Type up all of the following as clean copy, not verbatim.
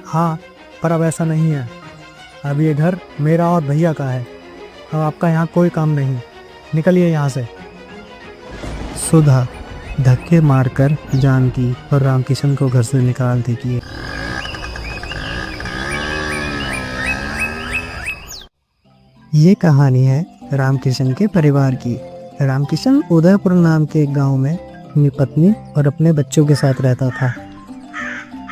हाँ, पर अब ऐसा नहीं है। अब ये घर मेरा और भैया का है। अब आपका यहाँ कोई काम नहीं। निकलिए यहाँ से। सुधा धक्के मारकर जानकी और रामकिशन को घर से निकाल देती है। ये कहानी है रामकिशन के परिवार की। रामकिशन उदयपुर नाम के एक गांव में अपनी पत्नी और अपने बच्चों के साथ रहता था।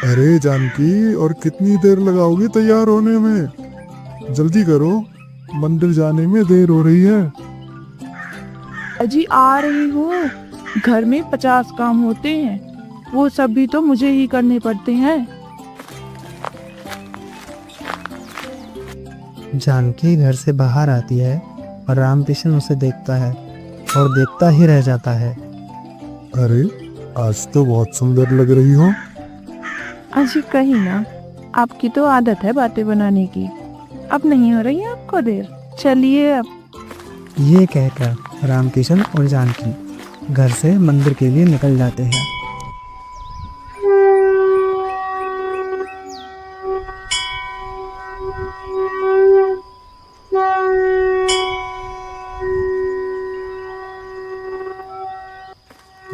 अरे जानकी, और कितनी देर लगाओगी तैयार होने में? जल्दी करो, मंदिर जाने में देर हो रही है। अजी आ रही हूँ। घर में 50 काम होते हैं, वो सब भी तो मुझे ही करने पड़ते हैं। जानकी घर से बाहर आती है और रामकिशन उसे देखता है और देखता ही रह जाता है। अरे आज तो बहुत सुंदर लग रही हो। अजी कहीं ना, आपकी तो आदत है बातें बनाने की। अब नहीं हो रही है आपको देर, चलिए अब। ये कहकर रामकिशन और जानकी घर से मंदिर के लिए निकल जाते हैं।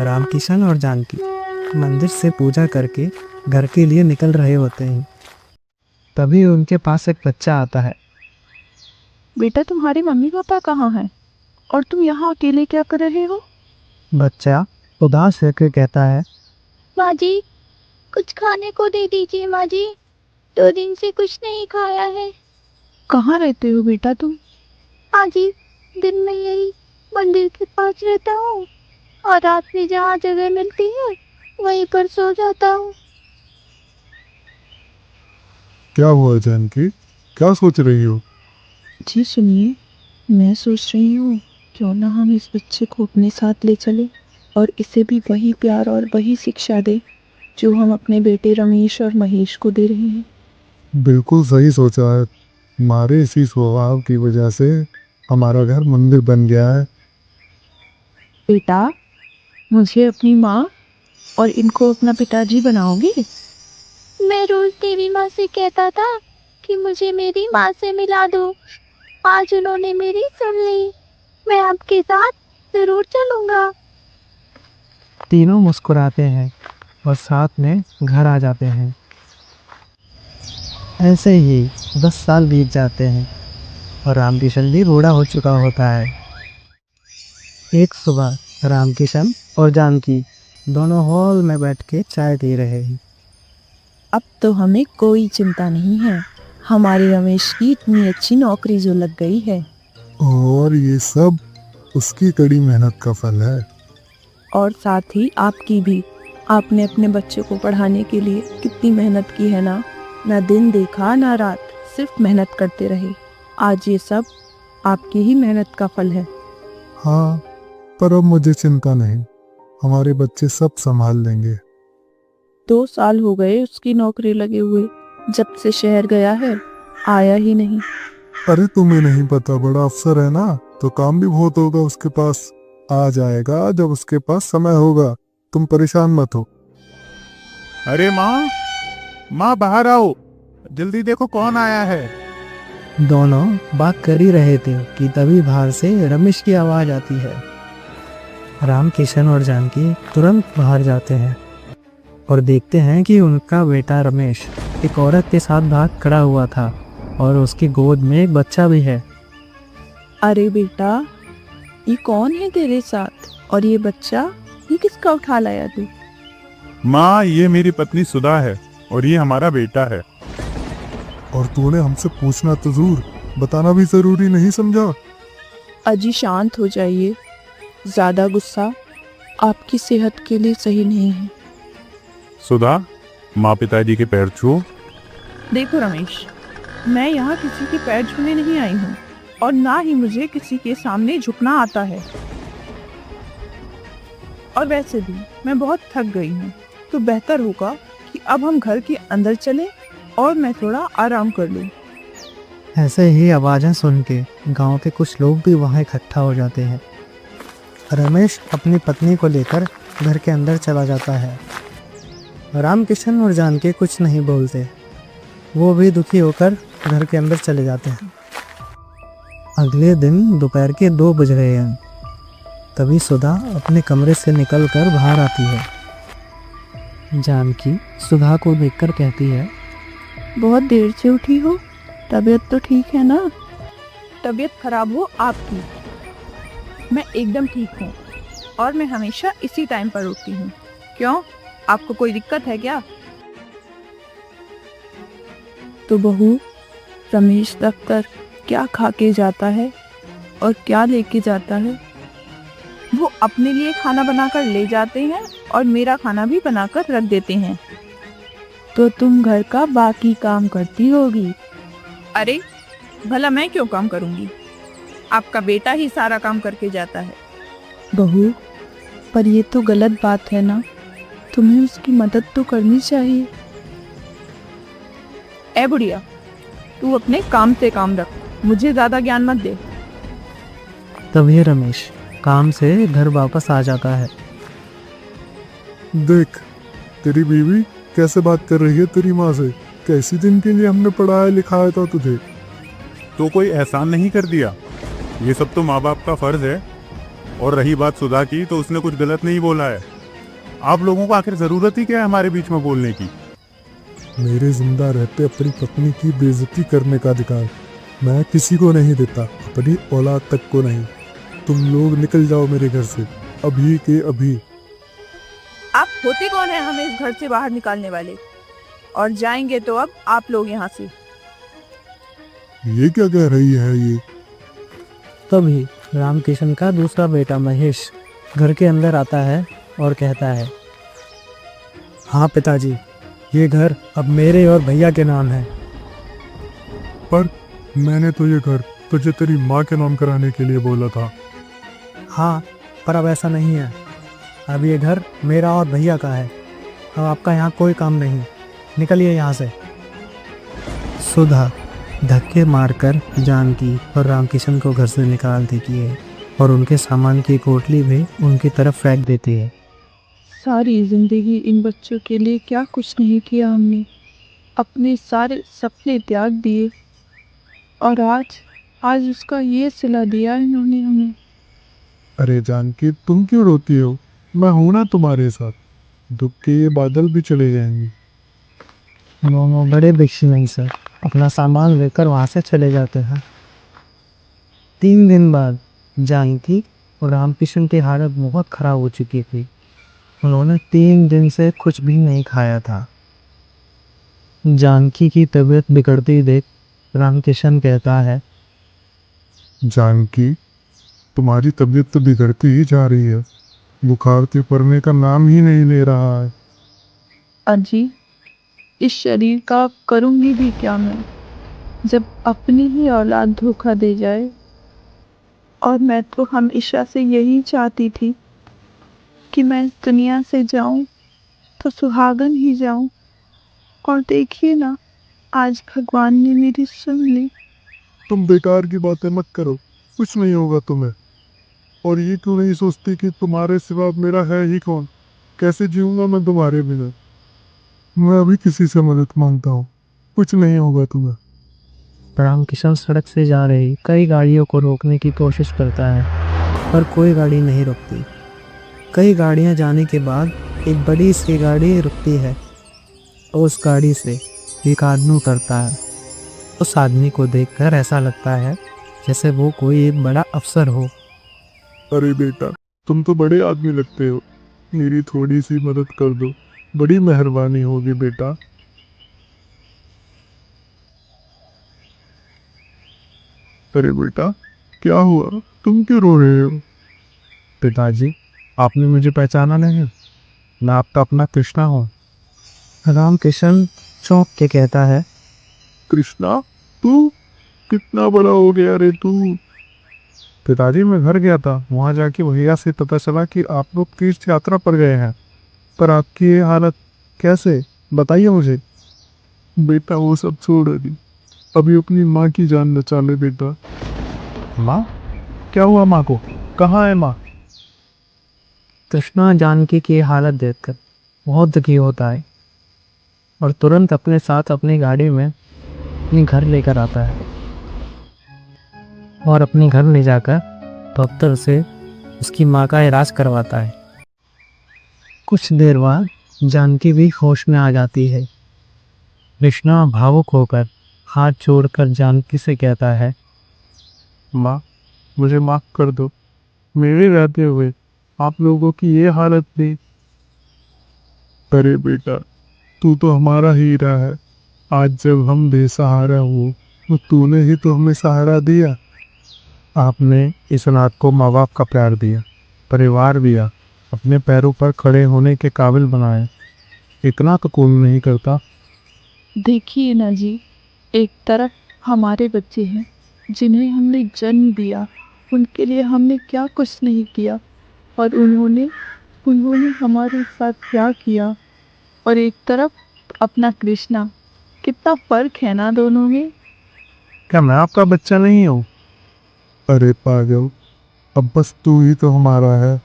रामकिशन और जानकी मंदिर से पूजा करके घर के लिए निकल रहे होते हैं। तभी उनके पास एक बच्चा आता है। बेटा, तुम्हारे मम्मी पापा कहाँ हैं और तुम यहाँ अकेले क्या कर रहे हो? बच्चा उदास होकर कहता है, माँ जी, कुछ खाने को दे दीजिए माँ जी, 2 दिन से कुछ नहीं खाया है। कहाँ रहते हो बेटा तुम? माँ जी, दिन में यही मंदिर के पास रहता हूँ और रात में जहाँ जगह मिलती है वहीं पर सो जाता हूँ। क्या हुआ जानकी, क्या सोच रही हो? जी सुनिए, मैं सोच रही हूँ क्यों ना हम इस बच्चे को अपने साथ ले चले और इसे भी वही प्यार और वही शिक्षा दे जो हम अपने बेटे रमेश और महेश को दे रहे हैं। बिल्कुल सही सोचा है। हमारे इसी स्वभाव की वजह से हमारा घर मंदिर बन गया है। बेटा, मुझे अपनी माँ और इनको अपना पिताजी बनाओगे? मैं रोज देवी माँ से कहता था कि मुझे मेरी माँ से मिला दो। आज उन्होंने मेरी सुन ली। मैं आपके साथ जरूर चलूंगा। तीनों मुस्कुराते हैं और साथ में घर आ जाते हैं। ऐसे ही 10 साल बीत जाते हैं और रामकिशन भी बूढ़ा हो चुका होता है। एक सुबह रामकिशन और जानकी दोनों हॉल में बैठ के चाय पी रहे हैं। अब तो हमें कोई चिंता नहीं है। हमारे रमेश की इतनी अच्छी नौकरी जो लग गई है। और ये सब उसकी कड़ी मेहनत का फल है। और साथ ही आपकी भी। आपने अपने बच्चे को पढ़ाने के लिए कितनी मेहनत की है ना दिन देखा ना रात, सिर्फ मेहनत करते रहे। आज ये सब आपकी ही मेहनत का फल है। हाँ, पर अब मुझे चिंता नहीं, हमारे बच्चे सब संभाल लेंगे। 2 साल हो गए उसकी नौकरी लगे हुए, जब से शहर गया है आया ही नहीं। अरे तुम्हें नहीं पता, बड़ा अफसर है ना, तो काम भी बहुत होगा उसके पास। आ जाएगा जब उसके पास समय होगा, तुम परेशान मत हो। अरे माँ बाहर आओ, जल्दी देखो कौन आया है। दोनों बात कर ही रहे थे कि तभी बाहर से रमेश की आवाज आती है। रामकिशन और जानकी तुरंत बाहर जाते हैं और देखते हैं कि उनका बेटा रमेश एक औरत के साथ भाग खड़ा हुआ था और उसकी गोद में एक बच्चा भी है। अरे बेटा, ये कौन है तेरे साथ और ये बच्चा, ये किसका उठा लाया तू? माँ, ये मेरी पत्नी सुधा है और ये हमारा बेटा है। और तूने हमसे पूछना तो जरूर, बताना भी जरूरी नहीं समझा? अजी शांत हो जाइए, ज्यादा गुस्सा आपकी सेहत के लिए सही नहीं है। सुधा, माँ पिताजी के पैर छुओ। देखो रमेश, मैं यहाँ किसी के पैर छूने नहीं आई हूँ और ना ही मुझे किसी के सामने झुकना आता है। और वैसे भी मैं बहुत थक गई हूँ, तो बेहतर होगा कि अब हम घर के अंदर चलें और मैं थोड़ा आराम कर लूँ। ऐसे ही आवाज़ें सुन के गाँव के कुछ लोग भी वहाँ इकट्ठा हो जाते हैं। रमेश अपनी पत्नी को लेकर घर के अंदर चला जाता है। रामकिशन और जानकी कुछ नहीं बोलते। वो भी दुखी होकर घर के अंदर चले जाते हैं। अगले दिन दोपहर के 2 बज रहे हैं। तभी सुधा अपने कमरे से निकलकर बाहर आती है। जानकी सुधा को देखकर कहती है, बहुत देर से उठी हो, तबीयत तो ठीक है ना? तबीयत खराब हो आपकी, मैं एकदम ठीक हूँ और मैं हमेशा इसी टाइम पर उठती हूँ। क्यों, आपको कोई दिक्कत है क्या? तो बहू, रमेश दफ्तर क्या खा के जाता है और क्या लेके जाता है? वो अपने लिए खाना बनाकर ले जाते हैं और मेरा खाना भी बनाकर रख देते हैं। तो तुम घर का बाकी काम करती होगी। अरे भला मैं क्यों काम करूंगी? आपका बेटा ही सारा काम करके जाता है। बहू, पर ये तो गलत बात है ना, तुम्हें उसकी मदद तो करनी चाहिए। ए बुढ़िया, तू अपने काम से काम रख, मुझे ज्यादा ज्ञान मत दे। तभी रमेश काम से घर वापस आ जाता है। देख, तेरी बीवी कैसे बात कर रही है तेरी माँ से। कैसी दिन के लिए हमने पढ़ाया लिखाया था तुझे। तो कोई एहसान नहीं कर दिया, ये सब तो माँ बाप का फर्ज है। और रही बात सुधा की, तो उसने कुछ गलत नहीं बोला है। आप लोगों को आखिर जरूरत ही क्या है हमारे बीच में बोलने की? मेरे जिंदा रहते अपनी पत्नी की बेइज्जती करने का अधिकार मैं किसी को नहीं देता, अपनी औलाद तक को नहीं। तुम लोग निकल जाओ मेरे घर से, अभी के अभी। आप होते कौन है हमें इस घर से बाहर निकालने वाले? और जाएंगे तो अब आप लोग यहाँ से। ये क्या कह रही है ये? तभी रामकिशन का दूसरा बेटा महेश घर के अंदर आता है और कहता है, हाँ पिताजी, ये घर अब मेरे और भैया के नाम है। पर मैंने तो ये घर तुझे तेरी माँ के नाम कराने के लिए बोला था। हाँ, पर अब ऐसा नहीं है। अब ये घर मेरा और भैया का है। अब आपका यहाँ कोई काम नहीं, निकलिए यहाँ से। सुधा धक्के मारकर जानकी और रामकिशन को घर से निकाल देती है और उनके सामान की पोटली भी उनकी तरफ फेंक देती है। सारी जिंदगी इन बच्चों के लिए क्या कुछ नहीं किया हमने, अपने सारे सपने त्याग दिए और आज उसका ये सिला दिया इन्होंने हमें। अरे जानकी, तुम क्यों रोती हो? मैं हूं ना तुम्हारे साथ। दुख के ये बादल भी चले जाएंगे। दोनों बड़े भिक्षु नहीं सर अपना सामान लेकर वहाँ से चले जाते हैं। 3 दिन बाद जानकी और रामकिशन की हालत बहुत खराब हो चुकी थी। उन्होंने 3 दिन से कुछ भी नहीं खाया था। जानकी की तबीयत बिगड़ती देख रामकिशन कहता है, जानकी, तुम्हारी तबीयत तो बिगड़ती ही जा रही है। बुखार के पड़ने का नाम ही नहीं ले रहा है। अजी, इस शरीर का करूंगी भी क्या मैं, जब अपनी ही औलाद धोखा दे जाए। और मैं तो हमेशा से यही चाहती थी कि मैं इस दुनिया से जाऊं तो सुहागन ही जाऊं। और देखिए ना, आज भगवान ने मेरी सुन ली। तुम बेकार की बातें मत करो, कुछ नहीं होगा तुम्हें। और ये क्यों नहीं सोचती कि तुम्हारे सिवा मेरा है ही कौन? कैसे जीऊंगा मैं तुम्हारे बिना? मैं अभी किसी से मदद मांगता हूँ, कुछ नहीं होगा तुम्हें। रामकिशन सड़क से जा रही कई गाड़ियों को रोकने की कोशिश करता है, पर कोई गाड़ी नहीं रुकती। कई गाड़ियां जाने के बाद एक बड़ी सी गाड़ी रुकती है और उस गाड़ी से एक आदमी उतरता है। उस आदमी को देखकर ऐसा लगता है जैसे वो कोई एक बड़ा अफसर हो। अरे बेटा, तुम तो बड़े आदमी लगते हो, मेरी थोड़ी सी मदद कर दो, बड़ी मेहरबानी होगी बेटा। अरे बेटा, क्या हुआ? तुम क्यों रो रहे हो? पिताजी, आपने मुझे पहचाना नहीं? मैं आपका अपना कृष्णा हूँ। रामकिशन चौंक के कहता है, कृष्णा, तू कितना बड़ा हो गया रे तू? पिताजी मैं घर गया था, वहाँ जाके भैया से पता चला कि आप लोग तीर्थ यात्रा पर गए हैं। पर आपकी ये हालत कैसे, बताइए मुझे। बेटा वो सब छोड़, अभी अपनी माँ की जान बचा ले बेटा। माँ? क्या हुआ माँ को? कहाँ है माँ? कृष्णा जानकी की हालत देखकर बहुत दुखी होता है और तुरंत अपने साथ अपनी गाड़ी में अपने घर लेकर आता है और अपने घर ले जाकर डॉक्टर से उसकी माँ का इलाज करवाता है। कुछ देर बाद जानकी भी होश में आ जाती है। कृष्णा भावुक होकर हाथ जोड़कर जानकी से कहता है, माँ, मुझे माफ कर दो। मेरे रहते हुए आप लोगों की ये हालत थी। अरे बेटा, तू तो हमारा हीरा है। आज जब हम बेसहारा हुए तो तूने ही तो हमें सहारा दिया। आपने इस रात को माँ बाप का प्यार दिया, परिवार दिया, अपने पैरों पर खड़े होने के काबिल बनाए। इतना तो कौन नहीं करता। देखिए ना जी, एक तरफ हमारे बच्चे हैं जिन्हें हमने जन्म दिया, उनके लिए हमने क्या कुछ नहीं किया, और उन्होंने हमारे साथ क्या किया। और एक तरफ अपना कृष्णा, कितना फर्क है ना दोनों में। क्या मैं आपका बच्चा नहीं हूँ? अरे पागल, अब बस तू ही तो हमारा है।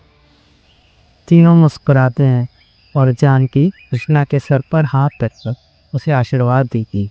तीनों मुस्कुराते हैं और जानकी कृष्णा के सर पर हाथ रखकर उसे आशीर्वाद देती।